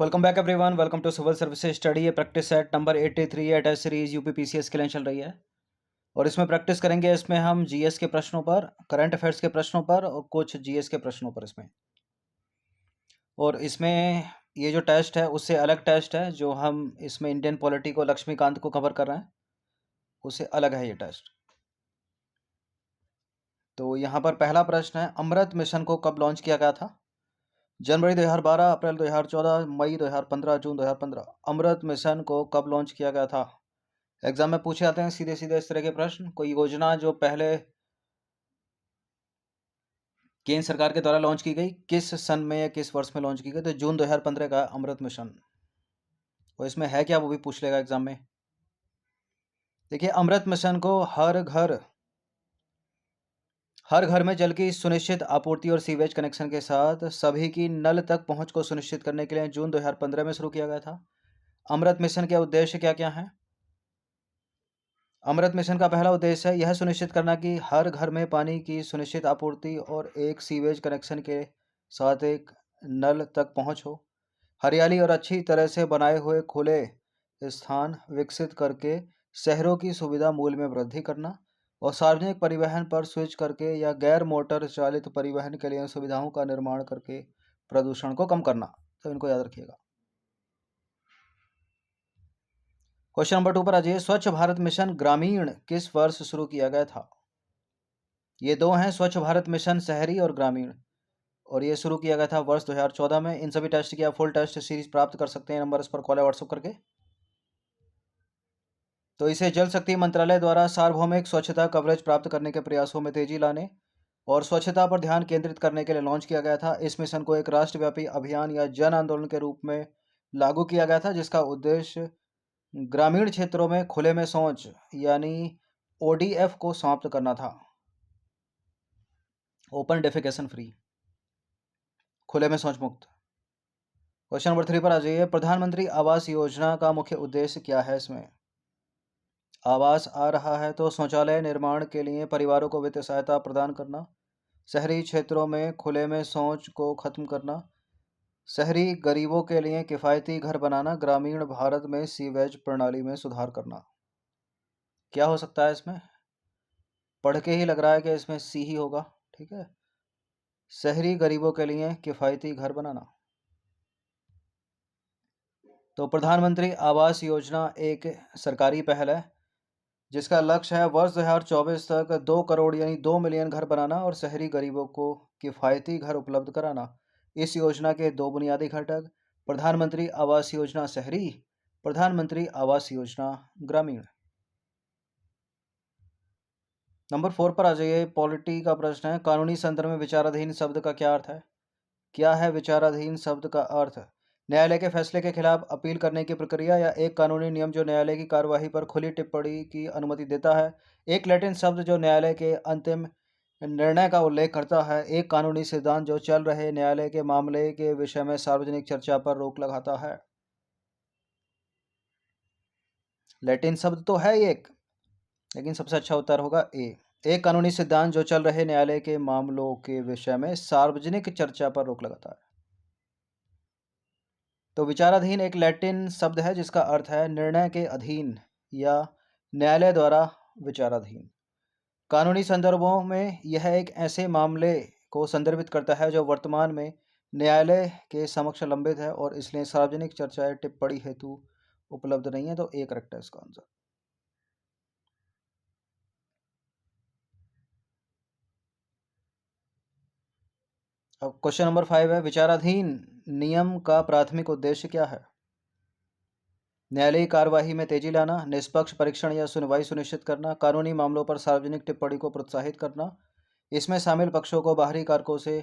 Welcome back everyone. Welcome to civil services study. ये practice set number 83 है। Test series UPPCS के लिए चल रही है और इसमें प्रैक्टिस करेंगे। इसमें हम जीएस के प्रश्नों पर, करंट अफेयर्स के प्रश्नों पर और कुछ जीएस के प्रश्नों पर इसमें। और इसमें ये जो टेस्ट है उससे अलग टेस्ट है। जो हम इसमें इंडियन पॉलिटी को, लक्ष्मीकांत को कवर कर रहे हैं, उससे अलग है ये टेस्ट। तो यहाँ पर पहला प्रश्न है, अमृत मिशन को कब लॉन्च किया गया था? जनवरी 2012, अप्रैल 2014, मई 2015, जून 2015। अमृत मिशन को कब लॉन्च किया गया था? एग्जाम में पूछे जाते हैं सीधे सीधे इस तरह के प्रश्न। कोई योजना जो पहले केंद्र सरकार के द्वारा लॉन्च की गई, किस सन में या किस वर्ष में लॉन्च की गई? तो जून 2015 का अमृत मिशन। और इसमें है क्या, वो भी पूछ लेगा एग्जाम में। देखिए, अमृत मिशन को हर घर में जल की सुनिश्चित आपूर्ति और सीवेज कनेक्शन के साथ सभी की नल तक पहुंच को सुनिश्चित करने के लिए जून 2015 में शुरू किया गया था। अमृत मिशन के उद्देश्य क्या क्या हैं? अमृत मिशन का पहला उद्देश्य है यह सुनिश्चित करना कि हर घर में पानी की सुनिश्चित आपूर्ति और एक सीवेज कनेक्शन के साथ एक नल तक पहुंच हो। हरियाली और अच्छी तरह से बनाए हुए खुले स्थान विकसित करके शहरों की सुविधा मूल्य में वृद्धि करना और सार्वजनिक परिवहन पर स्विच करके या गैर मोटर चालित परिवहन के लिए सुविधाओं का निर्माण करके प्रदूषण को कम करना। तो इनको याद रखिएगा। क्वेश्चन नंबर 2 पर आ जाइए। स्वच्छ भारत मिशन ग्रामीण किस वर्ष शुरू किया गया था? ये दो हैं, स्वच्छ भारत मिशन शहरी और ग्रामीण, और ये शुरू किया गया था वर्ष 2014 में। इन सभी टेस्ट की आप फुल टेस्ट सीरीज प्राप्त कर सकते हैं, नंबर इस पर कॉल या व्हाट्सएप करके। तो इसे जल शक्ति मंत्रालय द्वारा सार्वभौमिक स्वच्छता कवरेज प्राप्त करने के प्रयासों में तेजी लाने और स्वच्छता पर ध्यान केंद्रित करने के लिए लॉन्च किया गया था। इस मिशन को एक राष्ट्रव्यापी अभियान या जन आंदोलन के रूप में लागू किया गया था, जिसका उद्देश्य ग्रामीण क्षेत्रों में खुले में शौच यानी ओडीएफ को समाप्त करना था। ओपन डेफिकेशन फ्री, खुले में शौच मुक्त। क्वेश्चन नंबर 3 पर आ जाइए। प्रधानमंत्री आवास योजना का मुख्य उद्देश्य क्या है? इसमें आवास आ रहा है तो शौचालय निर्माण के लिए परिवारों को वित्तीय सहायता प्रदान करना, शहरी क्षेत्रों में खुले में शौच को खत्म करना, शहरी गरीबों के लिए किफ़ायती घर बनाना, ग्रामीण भारत में सीवेज प्रणाली में सुधार करना। क्या हो सकता है इसमें? पढ़ के ही लग रहा है कि इसमें सी ही होगा। ठीक है, शहरी गरीबों के लिए किफ़ायती घर बनाना। तो प्रधानमंत्री आवास योजना एक सरकारी पहल है जिसका लक्ष्य है वर्ष 2024 तक 2 करोड़ यानी 2 मिलियन घर बनाना और शहरी गरीबों को किफ़ायती घर उपलब्ध कराना। इस योजना के दो बुनियादी घटक, प्रधानमंत्री आवास योजना शहरी, प्रधानमंत्री आवास योजना ग्रामीण। नंबर 4 पर आ जाइए। पॉलिटी का प्रश्न है, कानूनी संदर्भ में विचाराधीन शब्द का क्या अर्थ है? क्या है विचाराधीन शब्द का अर्थ? न्यायालय के फैसले के खिलाफ अपील करने की प्रक्रिया या एक कानूनी नियम जो न्यायालय की कार्यवाही पर खुली टिप्पणी की अनुमति देता है। एक लैटिन शब्द जो न्यायालय के अंतिम निर्णय का उल्लेख करता है। एक कानूनी सिद्धांत जो चल रहे न्यायालय के मामले के विषय में सार्वजनिक चर्चा पर रोक लगाता है। लैटिन शब्द तो है एक, लेकिन सबसे अच्छा उत्तर होगा ए। एक कानूनी सिद्धांत जो चल रहे न्यायालय के मामलों के विषय में सार्वजनिक चर्चा पर रोक लगाता है। तो विचाराधीन एक लैटिन शब्द है जिसका अर्थ है निर्णय के अधीन या न्यायालय द्वारा विचाराधीन। कानूनी संदर्भों में यह एक ऐसे मामले को संदर्भित करता है जो वर्तमान में न्यायालय के समक्ष लंबित है और इसलिए सार्वजनिक चर्चा या टिप्पणी हेतु उपलब्ध नहीं है। तो एक करेक्ट है इसका आंसर। अब क्वेश्चन नंबर 5 है, विचाराधीन नियम का प्राथमिक उद्देश्य क्या है? न्यायालयी कार्यवाही में तेजी लाना, निष्पक्ष परीक्षण या सुनवाई सुनिश्चित करना, कानूनी मामलों पर सार्वजनिक टिप्पणी को प्रोत्साहित करना, इसमें शामिल पक्षों को बाहरी कारकों से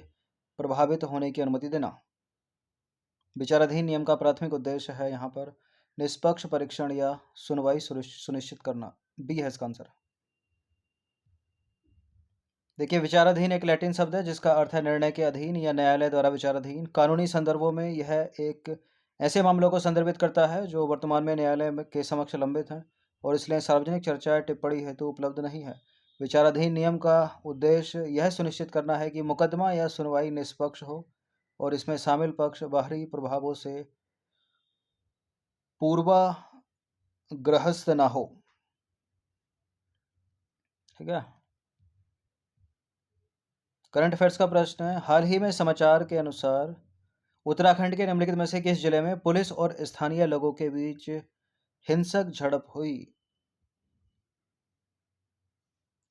प्रभावित होने की अनुमति देना। विचाराधीन नियम का प्राथमिक उद्देश्य है यहाँ पर निष्पक्ष परीक्षण या सुनवाई सुनिश्चित करना। बी है इसका आंसर। देखिए, विचाराधीन एक लैटिन शब्द है जिसका अर्थ है निर्णय के अधीन या न्यायालय द्वारा विचाराधीन। कानूनी संदर्भों में यह एक ऐसे मामलों को संदर्भित करता है जो वर्तमान में न्यायालय के समक्ष लंबित हैं और इसलिए सार्वजनिक चर्चा या टिप्पणी हेतु उपलब्ध नहीं है। विचाराधीन नियम का उद्देश्य यह सुनिश्चित करना है कि मुकदमा या सुनवाई निष्पक्ष हो और इसमें शामिल पक्ष बाहरी प्रभावों से पूर्वाग्रहस्थ ना हो। ठीक है। करंट अफेयर्स का प्रश्न है, हाल ही में समाचार के अनुसार उत्तराखंड के निम्नलिखित में से किस जिले में पुलिस और स्थानीय लोगों के बीच हिंसक झड़प हुई?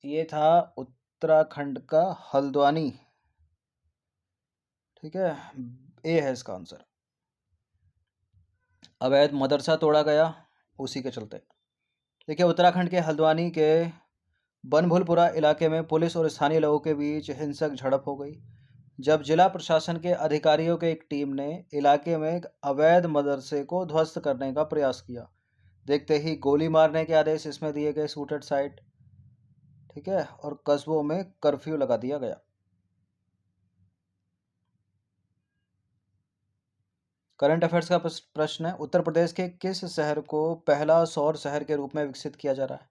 ये था उत्तराखंड का हल्द्वानी। ठीक है, ए है इसका आंसर। अवैध मदरसा तोड़ा गया उसी के चलते। देखिए, उत्तराखंड के हल्द्वानी के बनभूलपुरा इलाके में पुलिस और स्थानीय लोगों के बीच हिंसक झड़प हो गई जब जिला प्रशासन के अधिकारियों की एक टीम ने इलाके में एक अवैध मदरसे को ध्वस्त करने का प्रयास किया। देखते ही गोली मारने के आदेश इसमें दिए गए शूटेड साइट। ठीक है, और कस्बों में कर्फ्यू लगा दिया गया। करंट अफेयर्स का प्रश्न है, उत्तर प्रदेश के किस शहर को पहला सौर शहर के रूप में विकसित किया जा रहा है?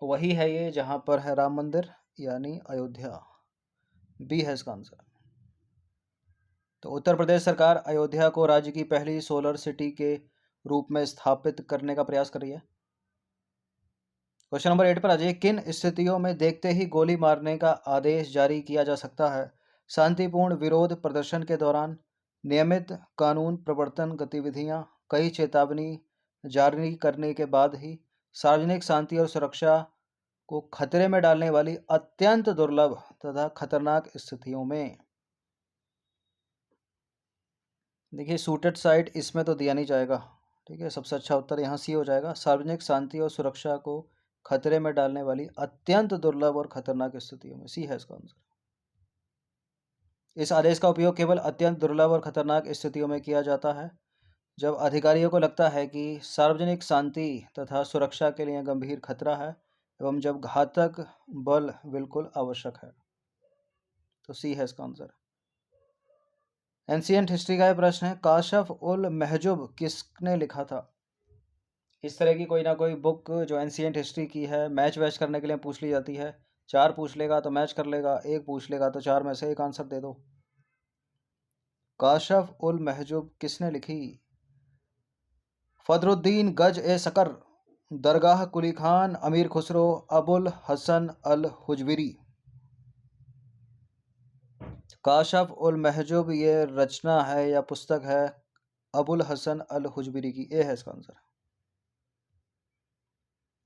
वही है ये जहां पर है राम मंदिर, यानी अयोध्या। बी है इसका आंसर। तो उत्तर प्रदेश सरकार अयोध्या को राज्य की पहली सोलर सिटी के रूप में स्थापित करने का प्रयास कर रही है। क्वेश्चन नंबर 8 पर आ जाइए, किन स्थितियों में देखते ही गोली मारने का आदेश जारी किया जा सकता है? शांतिपूर्ण विरोध प्रदर्शन के दौरान, नियमित कानून प्रवर्तन गतिविधियां, कई चेतावनी जारी करने के बाद ही, सार्वजनिक शांति और सुरक्षा को खतरे में डालने वाली अत्यंत दुर्लभ तथा खतरनाक स्थितियों में। देखिए, सूटेड साइट इसमें तो दिया नहीं जाएगा। ठीक है, सबसे अच्छा उत्तर यहाँ सी हो जाएगा, सार्वजनिक शांति और सुरक्षा को खतरे में डालने वाली अत्यंत दुर्लभ और खतरनाक स्थितियों में। सी है इसका आंसर। इस आदेश का उपयोग केवल अत्यंत दुर्लभ और खतरनाक स्थितियों में किया जाता है जब अधिकारियों को लगता है कि सार्वजनिक शांति तथा सुरक्षा के लिए गंभीर खतरा है एवं जब घातक बल बिल्कुल आवश्यक है। तो सी है इसका आंसर। एंशियंट हिस्ट्री का यह प्रश्न है, काशफ उल महजुब किसने लिखा था? इस तरह की कोई ना कोई बुक जो एंशियंट हिस्ट्री की है, मैच वैच करने के लिए पूछ ली जाती है। 4 पूछ लेगा तो मैच कर लेगा, 1 पूछ लेगा तो 4 में से एक आंसर दे दो। काशफ उल महजुब किसने लिखी? फदरुद्दीन गज ए सकर, दरगाह कुली खान, अमीर खुसरो, अबुल हसन अल हुजविरी। काशफ उल महजुब ये रचना है या पुस्तक है अबुल हसन अल हुजविरी की। ए है इसका आंसर।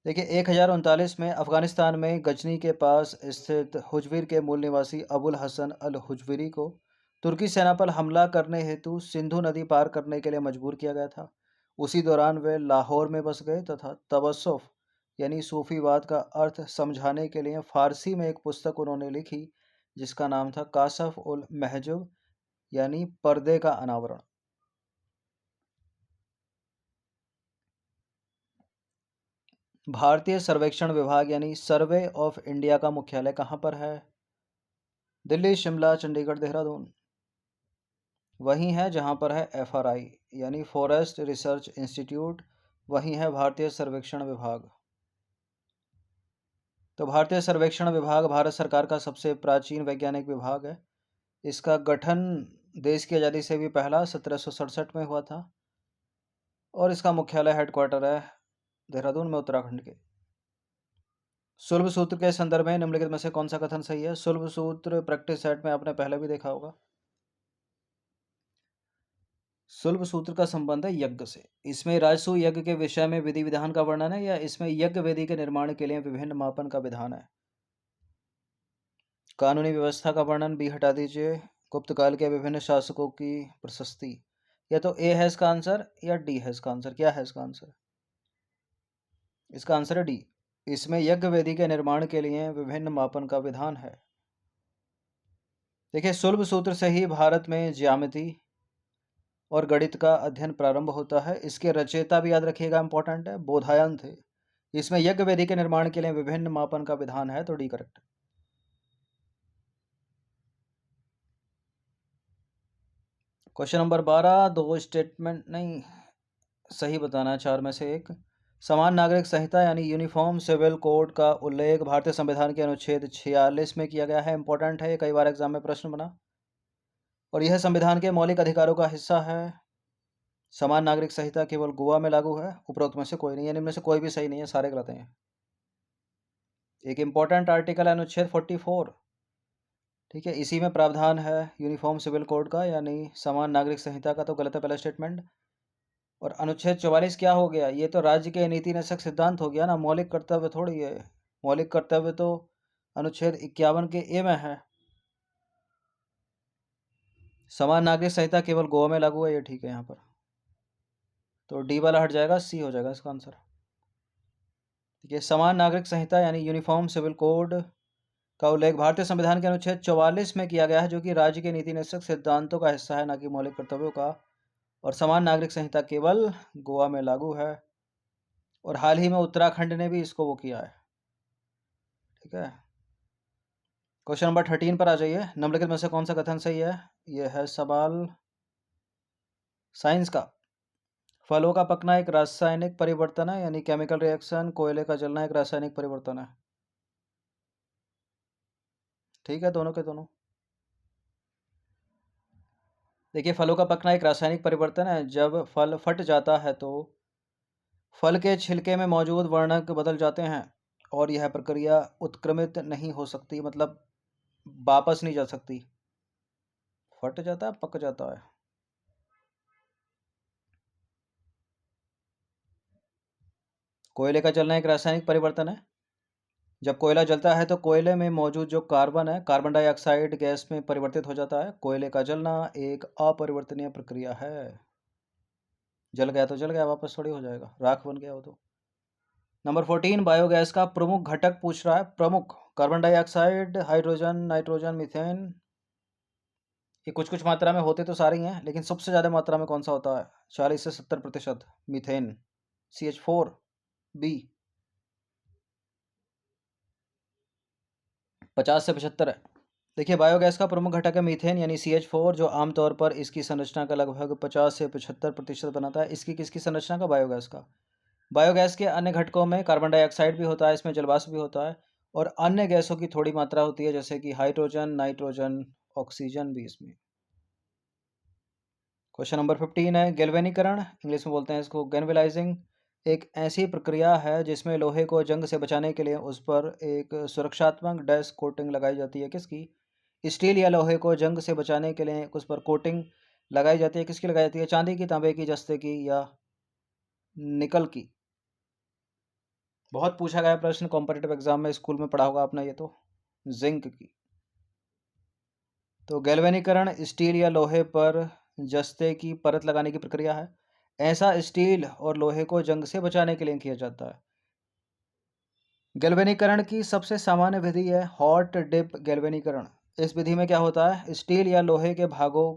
देखिए, 1039 में अफगानिस्तान में गजनी के पास स्थित हुजविर के मूल निवासी अबुल हसन अल हुजविरी को तुर्की सेना पर हमला करने हेतु सिंधु नदी पार करने के लिए मजबूर किया गया था। उसी दौरान वे लाहौर में बस गए तथा तवस्सुफ यानी सूफीवाद का अर्थ समझाने के लिए फारसी में एक पुस्तक उन्होंने लिखी जिसका नाम था काशफ उल महजुब यानी पर्दे का अनावरण। भारतीय सर्वेक्षण विभाग यानी सर्वे ऑफ इंडिया का मुख्यालय कहाँ पर है? दिल्ली, शिमला, चंडीगढ़, देहरादून। वही है जहाँ पर है FRI यानी फॉरेस्ट रिसर्च इंस्टीट्यूट, वही है भारतीय सर्वेक्षण विभाग। तो भारतीय सर्वेक्षण विभाग भारत सरकार का सबसे प्राचीन वैज्ञानिक विभाग है। इसका गठन देश की आज़ादी से भी पहला 1767 में हुआ था और इसका मुख्यालय हेडक्वार्टर है देहरादून में, उत्तराखंड के। सुलभ सूत्र के संदर्भ में निम्नलिखित में से कौन सा कथन सही है? सुलभ सूत्र प्रैक्टिस सेट में आपने पहले भी देखा होगा। सुलभ सूत्र का संबंध है यज्ञ से। इसमें राजसूय यज्ञ के विषय में विधि विधान का वर्णन है या इसमें यज्ञ वेदी के निर्माण के लिए विभिन्न मापन का विधान है? कानूनी व्यवस्था का वर्णन बी हटा दीजिए। गुप्त काल के विभिन्न शासकों की प्रशस्ति। या तो ए है इसका आंसर या डी है इसका आंसर। क्या है इसका आंसर? इसका आंसर है डी। इसमें यज्ञ वेदी के निर्माण के लिए विभिन्न मापन का विधान है। देखिए, सुलभ सूत्र से ही भारत में ज्यामिति और गणित का अध्ययन प्रारंभ होता है। इसके रचयिता भी याद रखिएगा, इंपॉर्टेंट है, बोधायन थे। इसमें यज्ञ वेदी के निर्माण के लिए विभिन्न मापन का विधान है, तो D correct. Question number 12, 2 statement नहीं, सही बताना है 4 में से एक। समान नागरिक संहिता यानी यूनिफॉर्म सिविल कोड का उल्लेख भारतीय संविधान के अनुच्छेद 46 में किया गया है। इंपॉर्टेंट है, ये कई बार एग्जाम में प्रश्न बना और यह संविधान के मौलिक अधिकारों का हिस्सा है। समान नागरिक संहिता केवल गोवा में लागू है, उपरोक्त में से कोई नहीं, यानी इनमें से कोई भी सही नहीं है, सारे गलत हैं। एक इंपॉर्टेंट आर्टिकल है अनुच्छेद 44, ठीक है, इसी में प्रावधान है यूनिफॉर्म सिविल कोड का, यानी समान नागरिक संहिता का तो गलत है पहला स्टेटमेंट। और अनुच्छेद 44 क्या हो गया, ये तो राज्य के नीति निषेध सिद्धांत हो गया ना, मौलिक कर्तव्य थोड़ी है। मौलिक कर्तव्य तो अनुच्छेद 51 के ए में है। समान नागरिक संहिता केवल गोवा में लागू है, ये ठीक है यहाँ पर, तो डी वाला हट जाएगा, सी हो जाएगा इसका आंसर। ठीक है, समान नागरिक संहिता यानी यूनिफॉर्म सिविल कोड का उल्लेख भारतीय संविधान के अनुच्छेद 44 में किया गया है, जो कि राज्य के नीति निषेध सिद्धांतों का हिस्सा है, ना कि मौलिक कर्तव्यों का। और समान नागरिक संहिता केवल गोवा में लागू है, और हाल ही में उत्तराखंड ने भी इसको वो किया है। ठीक है, क्वेश्चन नंबर 13 पर आ जाइए। निम्नलिखित में से कौन सा कथन सही है? यह है सवाल साइंस का। फलों का पकना एक रासायनिक परिवर्तन है, यानी केमिकल रिएक्शन। कोयले का जलना एक रासायनिक परिवर्तन है। ठीक है, दोनों के दोनों। देखिए, फलों का पकना एक रासायनिक परिवर्तन है। जब फल फट जाता है तो फल के छिलके में मौजूद वर्णक बदल जाते हैं, और यह प्रक्रिया उत्क्रमित नहीं हो सकती, मतलब वापस नहीं जा सकती। फट जाता है, पक जाता है। कोयले का जलना एक रासायनिक परिवर्तन है। जब कोयला जलता है तो कोयले में मौजूद जो कार्बन है, कार्बन डाइऑक्साइड गैस में परिवर्तित हो जाता है। कोयले का जलना एक अपरिवर्तनीय प्रक्रिया है। जल गया तो जल गया, वापस थोड़ी हो जाएगा, राख बन गया वो तो। नंबर 14, बायोगैस का प्रमुख घटक पूछ रहा है। प्रमुख, carbon dioxide, hydrogen, nitrogen, methane. ये कुछ कुछ मात्रा में होते तो सारे ही हैं, लेकिन सबसे ज़्यादा मात्रा में कौन सा होता है? 40 से 70%। Methane, CH4, B। 50 से 75 है। देखिए, बायोगैस का प्रमुख घटक है मीथेन, यानी CH4, जो आमतौर पर इसकी संरचना का लगभग 50 से 75% बनाता है। इसकी किसकी संरचना का? बायोगैस का। बायोगैस के अन्य घटकों में कार्बन डाइऑक्साइड भी होता है, इसमें जलवाष्प भी होता है, और अन्य गैसों की थोड़ी मात्रा होती है, जैसे कि हाइड्रोजन, नाइट्रोजन, ऑक्सीजन भी इसमें। क्वेश्चन नंबर 15 है गैल्वेनीकरण, इंग्लिश में बोलते हैं इसको गैल्वेनाइजिंग। एक ऐसी प्रक्रिया है जिसमें लोहे को जंग से बचाने के लिए उस पर एक सुरक्षात्मक डैश कोटिंग लगाई जाती है। किसकी? स्टील या लोहे को जंग से बचाने के लिए उस पर कोटिंग लगाई जाती है। किसकी लगाई जाती है? चांदी की, तांबे की, जस्ते की, या निकल की? बहुत पूछा गया प्रश्न कॉम्पिटिटिव एग्जाम में, स्कूल में पढ़ा होगा आपने ये तो। जिंक की। तो गैल्वेनीकरण स्टील या लोहे पर जस्ते की परत लगाने की प्रक्रिया है। ऐसा स्टील और लोहे को जंग से बचाने के लिए किया जाता है। गैल्वेनीकरण की सबसे सामान्य विधि है हॉट डिप गैल्वेनीकरण। इस विधि में क्या होता है? स्टील या लोहे के भागों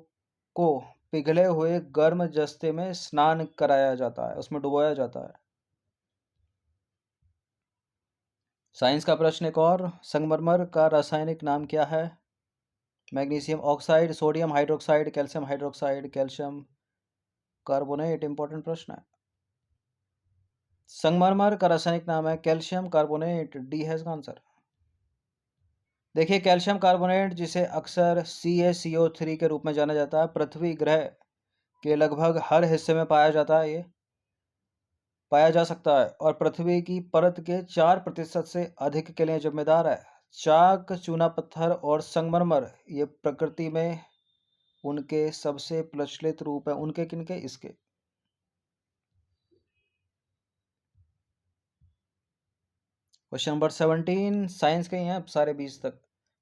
को पिघले हुए गर्म जस्ते में स्नान कराया जाता है, उसमें डुबोया जाता है। साइंस का प्रश्न एक और, संगमरमर का रासायनिक नाम क्या है? Magnesium oxide, sodium hydroxide, calcium hydroxide, calcium carbonate. Important प्रश्न है। संगमरमर का रासायनिक नाम है कैल्शियम कार्बोनेट, डी है इसका आंसर। देखिए, कैल्शियम कार्बोनेट, जिसे अक्सर CaCO3 के रूप में जाना जाता है, पृथ्वी ग्रह के लगभग हर हिस्से में पाया जाता है। ये पाया जा सकता है, और पृथ्वी की परत के 4% से अधिक के लिए जिम्मेदार है। चाक, चूना पत्थर और संगमरमर ये प्रकृति में उनके सबसे प्रचलित रूप है। उनके किनके? इसके। क्वेश्चन नंबर 17, साइंस के ही हैं सारे 20 तक।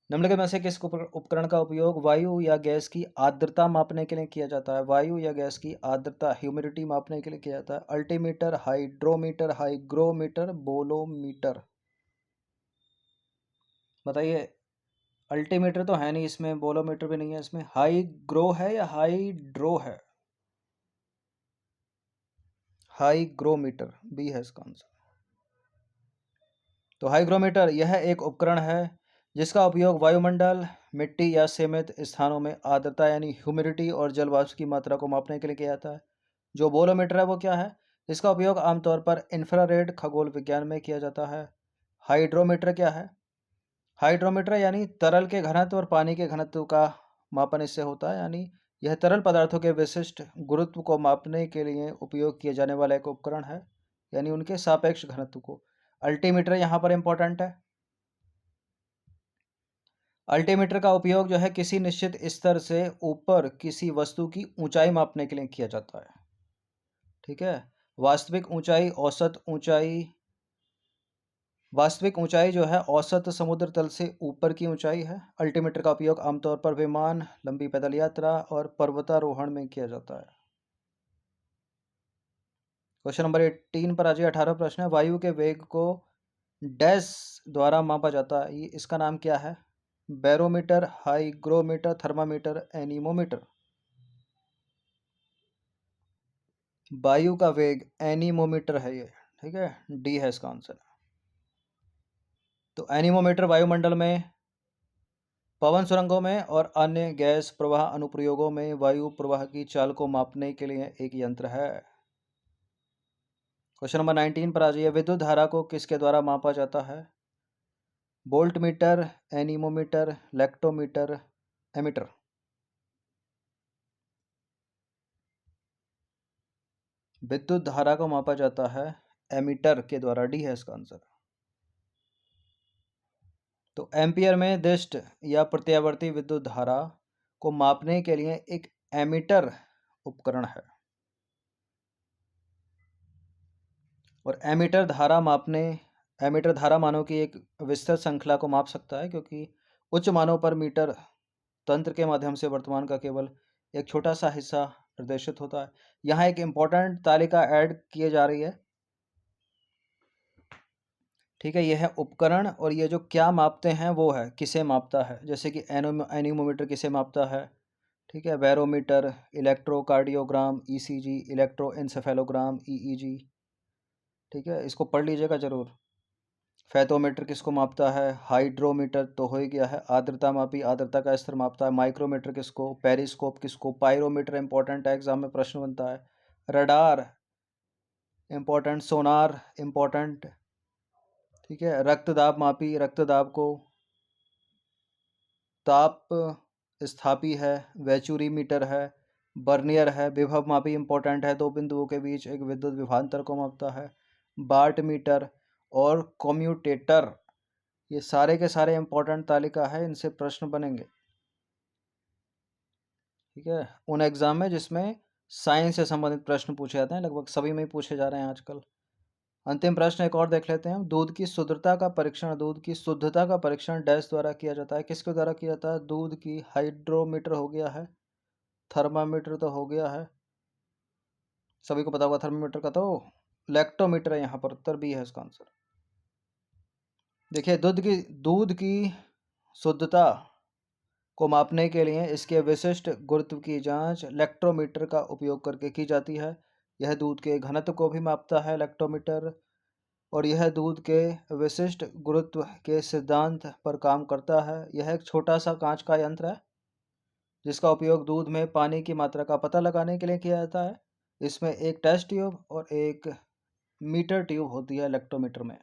निम्नलिखित में से किस उपकरण का उपयोग वायु या गैस की आर्द्रता मापने के लिए किया जाता है? वायु या गैस की आर्द्रता, ह्यूमिडिटी मापने के लिए किया जाता है। Altimeter, hydrometer, hygrometer, bolometer. बताइए। अल्टीमीटर तो है नहीं इसमें, बोलोमीटर भी नहीं है इसमें। हाईग्रो है या हाइड्रो है? हाईग्रोमीटर, बी है इसका आंसर। तो हाइग्रोमीटर यह एक उपकरण है जिसका उपयोग वायुमंडल, मिट्टी या सीमित स्थानों में आर्द्रता यानी ह्यूमिडिटी और जल वाष्प की मात्रा को मापने के लिए किया जाता है। जो बोलोमीटर है वो क्या है? इसका उपयोग आमतौर पर इंफ्रारेड खगोल विज्ञान में किया जाता है। हाइड्रोमीटर क्या है? हाइड्रोमीटर यानी तरल के घनत्व और पानी के घनत्व का मापन इससे होता है, यानी यह तरल पदार्थों के विशिष्ट गुरुत्व को मापने के लिए उपयोग किए जाने वाला एक उपकरण है, यानी उनके सापेक्ष घनत्व को। अल्टीमीटर यहाँ पर इंपॉर्टेंट है। अल्टीमीटर का उपयोग जो है किसी निश्चित स्तर से ऊपर किसी वस्तु की ऊंचाई मापने के लिए किया जाता है। ठीक है, वास्तविक ऊंचाई, वास्तविक ऊंचाई जो है औसत समुद्र तल से ऊपर की ऊंचाई है। अल्टीमीटर का उपयोग आमतौर पर विमान, लंबी पैदल यात्रा और पर्वतारोहण में किया जाता है। क्वेश्चन नंबर 18 पर आज 18 प्रश्न है। वायु के वेग को डैश द्वारा मापा जाता है, इसका नाम क्या है? Barometer, hygrometer, thermometer, anemometer. वायु का वेग एनीमोमीटर है ये। ठीक है, डी है इसका आंसर। तो एनीमोमीटर वायुमंडल में, पवन सुरंगों में और अन्य गैस प्रवाह अनुप्रयोगों में वायु प्रवाह की चाल को मापने के लिए एक यंत्र है। क्वेश्चन नंबर 19 पर आ जाइए। विद्युत धारा को किसके द्वारा मापा जाता है? Voltmeter, anemometer, lactometer, ammeter. विद्युत धारा को मापा जाता है एमीटर के द्वारा, डी है इसका आंसर। तो एम्पियर में दिष्ट या प्रत्यावर्ती विद्युत धारा को मापने के लिए एक एमीटर उपकरण है। और एमीटर धारा मानों की एक विस्तृत श्रृंखला को माप सकता है, क्योंकि उच्च मानों पर मीटर तंत्र के माध्यम से वर्तमान का केवल एक छोटा सा हिस्सा निर्देशित होता है। यहाँ एक इम्पोर्टेंट तालिका ऐड की जा रही है। ठीक है, यह है उपकरण, और ये जो क्या मापते हैं वो है किसे मापता है। जैसे कि एनीमोमीटर किसे मापता है? ठीक है, बैरोमीटर, इलेक्ट्रोकार्डियोग्राम, ईसीजी, इलेक्ट्रोएन्सेफेलोग्राम, ईईजी। ठीक है, इसको पढ़ लीजिएगा जरूर। फैथोमीटर किसको मापता है? हाइड्रोमीटर तो हो ही गया है, आर्द्रता मापी आर्द्रता का स्तर मापता है। माइक्रोमीटर किसको? पेरिस्कोप किसको? पायरोमीटर इंपॉर्टेंट है, एग्जाम में प्रश्न बनता है। रडार इंपॉर्टेंट, सोनार इंपॉर्टेंट। ठीक है, रक्तदाब मापी रक्तदाब को। ताप स्थापी है, वैचुरीमीटर है, बर्नियर है। विभव मापी इंपॉर्टेंट है, दो बिंदुओं के बीच एक विद्युत विभवांतर को मापता है। वाट मीटर और कम्यूटेटर, ये सारे के सारे इंपॉर्टेंट तालिका है, इनसे प्रश्न बनेंगे। ठीक है, उन एग्जाम में जिसमें साइंस से संबंधित प्रश्न पूछे जाते हैं, लगभग सभी में ही पूछे जा रहे हैं आजकल। अंतिम प्रश्न एक और देख लेते हैं। दूध की शुद्धता का परीक्षण डैश द्वारा किया जाता है, किसके द्वारा किया जाता है? दूध की, हाइड्रोमीटर हो गया है, थर्मामीटर तो हो गया है, सभी को पता होगा थर्मामीटर का, तो लैक्टोमीटर है यहाँ पर, उत्तर बी है इसका आंसर। देखिए, दूध की शुद्धता को मापने के लिए इसके विशिष्ट गुरुत्व की जांच लैक्टोमीटर का उपयोग करके की जाती है। यह दूध के घनत्व को भी मापता है लैक्टोमीटर, और यह दूध के विशिष्ट गुरुत्व के सिद्धांत पर काम करता है। यह एक छोटा सा कांच का यंत्र है जिसका उपयोग दूध में पानी की मात्रा का पता लगाने के लिए किया जाता है। इसमें एक टेस्ट ट्यूब और एक मीटर ट्यूब होती है लैक्टोमीटर में।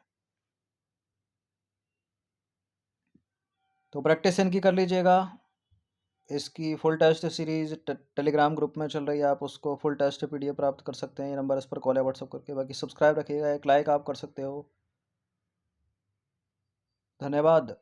तो प्रैक्टिस इनकी कर लीजिएगा। इसकी full test series Telegram group में चल रही है, आप उसको फुल टेस्ट पीडीएफ प्राप्त कर सकते हैं। ये नंबर इस पर कॉल या व्हाट्सअप करके। बाकी सब्सक्राइब रखिएगा, एक लाइक आप कर सकते हो। धन्यवाद।